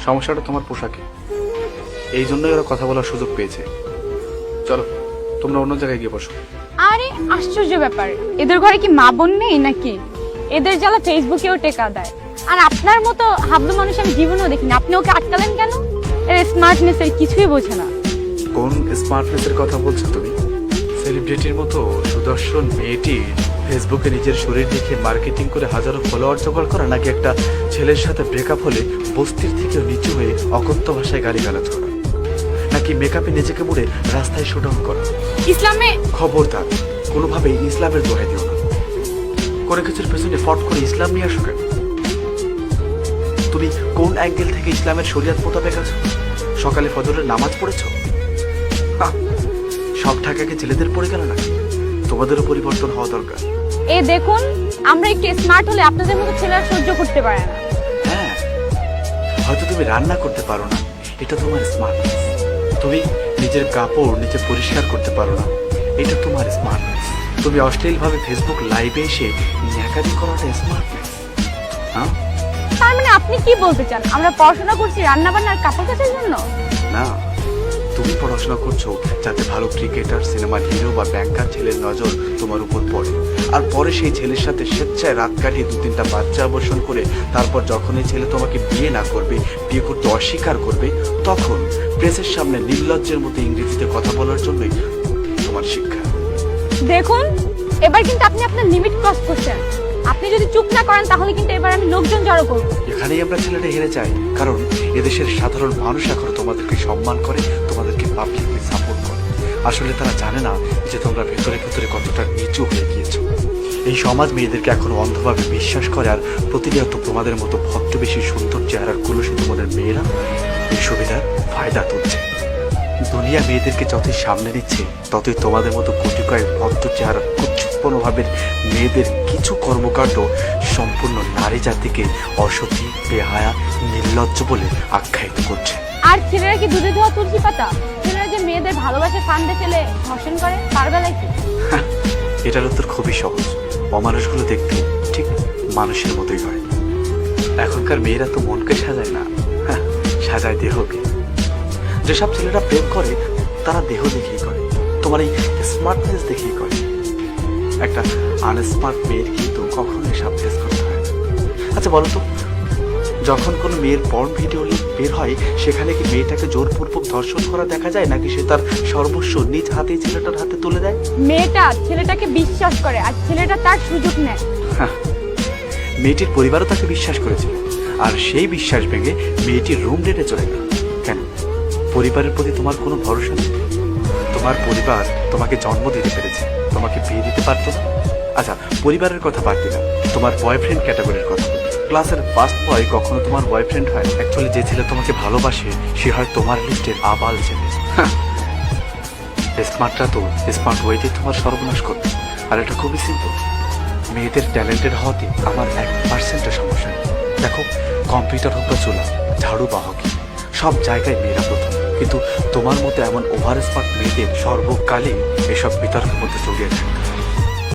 সমস্যাটা তোমার পোশাকে, এই জন্যই ওরা কথা বলার সুযোগ পেয়েছে। চলো তোমরা অন্য জায়গায় গিয়ে বসো। আরে আশ্চর্য ব্যাপার, এদের ঘরে কি মা বোন নেই নাকি? এদের জ্বালা ফেসবুকেও টেকা দেয়। আর আপনার মতো হাবলু মানুষ আমি জীবনেও দেখিনি, আপনি ওকে আটকালেন কেন? এর স্মার্টনেস এর কিছুই বোঝে না। কোন স্মার্টনেসের কথা বলছো তুমি? সেলিব্রিটির মতো সুদর্শন মেয়েটি ফেসবুকে নিজের শরীর দেখে মার্কেটিং করে হাজারো ফলোয়ার জোগাড় করা, নাকি একটা ছেলের সাথে ব্রেকআপ হলে বস্তির থেকেও নিচু হয়ে অকথ্য ভাষায় গালিগালাজ করা, নাকি মেকআপে নিজেকে মুড়ে রাস্তায় শোডাউন করা? ইসলামে খবরদার, কোনোভাবেই ইসলামের দোহাই দিও না। কোনো কিছুর পেছনে ফট করে ইসলাম নিয়ে আসো কেন? তুমি কোন অ্যাঙ্গেল থেকে ইসলামের শরিয়াত মোতাবেক আছো? সকালে ফজরের নামাজ পড়েছ? সব ঢাকাকে ছেলেদের পড়ে গেল নাকি? তোমাদেরও পরিবর্তন হওয়া দরকার। এই দেখুন, আমরা একটু স্মার্ট হলে আপনাদের মতো ছেলেরা সহ্য করতে পারে না। হ্যাঁ, হয়তো তুমি রান্না করতে পারো না, এটা তোমার স্মার্টনেস। তুমি নিজের কাপড় নিজে পরিষ্কার করতে পারো না, এটা তোমার স্মার্টনেস। তুমি অশ্লীলভাবে ফেসবুক লাইভে এসে ন্যাকারি করাটা স্মার্টনেস। হ্যাঁ, তার মানে আপনি কি বলতে চান আমরা পড়াশোনা করছি রান্না বান্নার কাপড় কাচার জন্য? না, তুমি পড়াশোনা করছো যাতে ভালো ক্রিকেটার, সিনেমার হিরো বা ব্যাংকার ছেলের নজর তোমার উপর পড়ে, আর পরে সেই ছেলের সাথে স্বেচ্ছায় রাত কাটিয়ে 2-3টা বাচ্চা অবসান করে তারপর যখন এই ছেলে তোমাকে বিয়ে না করবে, বিয়ে করতে অস্বীকার করবে, তখন প্রেসের সামনে নির্লজ্জের মতো ইংরেজিতে কথা বলার জন্যই তোমার শিক্ষা। দেখুন, এবার কিন্তু আপনি আপনার লিমিট ক্রস করছেন। আপনি যদি চুপ না করেন তাহলে কিন্তু এবার আমি লোকজন জড়ো করবো। এখানেই আমরা ছেলেটা হেরে যাই, কারণ এদেশের সাধারণ মানুষ এখন তোমাদেরকে সম্মান করে, তোমাদেরকে পাবলিকলি সাপোর্ট করে। আসলে তারা জানে না যে তোমরা ভেতরে ভেতরে কতটা নিচু হয়ে গিয়েছো। এই সমাজ মেয়েদেরকে এখনো অন্ধভাবে বিশ্বাস করে, আর প্রতিনিয়ত তোমাদের মতো ভদ্র বেশি সুন্দর চেহারার কুলসী তোমাদের মেয়েরা এই সুবিধার ফায়দা তুলছে। দুনিয়া মেয়েদেরকে যতই সামনে নিচ্ছে, ততই তোমাদের মতো কোটি কয়েক ভদ্র চেহারা কুচ্ছুপনভাবে মেয়েদের কিছু কর্মকাণ্ড সম্পূর্ণ নারী জাতিকে অসতী, বেহায়া, নির্লজ্জ বলে আখ্যায়িত করছে। আর ছেলেরা কি দুধে ধোয়া তুলসী পাতা? ছেলেরা যে মেয়েদের ভালোবাসা ফান্দে ফেলে ধর্ষণ করে, তার বেলায় কি? এটার উত্তর খুবই সহজ। অমানুষগুলো দেখতে ঠিক মানুষের মতোই হয়। এখনকার মেয়েরা তো মনকে সাজায় না, সাজায় দেহকে। যেসব ছেলেরা প্রেম করে তারা দেহ দেখেই করে, তোমার এই স্মার্টনেস দেখেই করে। একটা আনস্মার্ট মেয়ের কিন্তু কখনোই সাবটেস করতে হয় না। আচ্ছা বলো তো, যখন কোনো মেয়ের পর্ন ভিডিও বের হয়, সেখানে কি মেয়েটাকে জোরপূর্বক ধর্ষণ করা দেখা যায়, নাকি সে তার সর্বস্ব নিজ হাতেই ছেলেটার হাতে তুলে দেয়? মেয়েটা ছেলেটাকে বিশ্বাস করে আর ছেলেটা তার সুযোগ নেয়। মেয়েটির পরিবারও তাকে বিশ্বাস করেছিল, আর সেই বিশ্বাস ভেঙে মেয়েটির রুম ডেটে চলে গেল। কেন? পরিবারের প্রতি তোমার কোনো ভরসা নেই? তোমার পরিবার তোমাকে জন্ম দিতে পেরেছে, তোমাকে বিয়ে দিতে পারতো না? আচ্ছা, পরিবারের কথা বাদ দিলাম, তোমার বয়ফ্রেন্ড ক্যাটাগরির কথা বলি। ক্লাসের ফার্স্ট বয় কখনো তোমার বয়ফ্রেন্ড হয়? অ্যাকচুয়ালি যে ছেলে তোমাকে ভালোবাসে সে হয় তোমার লিস্টের আবাল ছেলে। স্মার্টরা তো স্মার্ট ওয়েতে তোমার সর্বনাশ করবে। আর এটা খুবই সিম্পল, মেয়েদের ট্যালেন্টেড হওয়াতে আমার 1% সমস্যা নেই। দেখো, কম্পিউটার হোক বা চুলা, ঝাড়ু বা হকি, সব জায়গায় মেয়েরা প্রথম। কিন্তু তোমার মতো এমন ওভার স্মার্ট মেয়েদের সর্বকালে এসব বিতর্কের মধ্যে জড়িয়ে থাকে।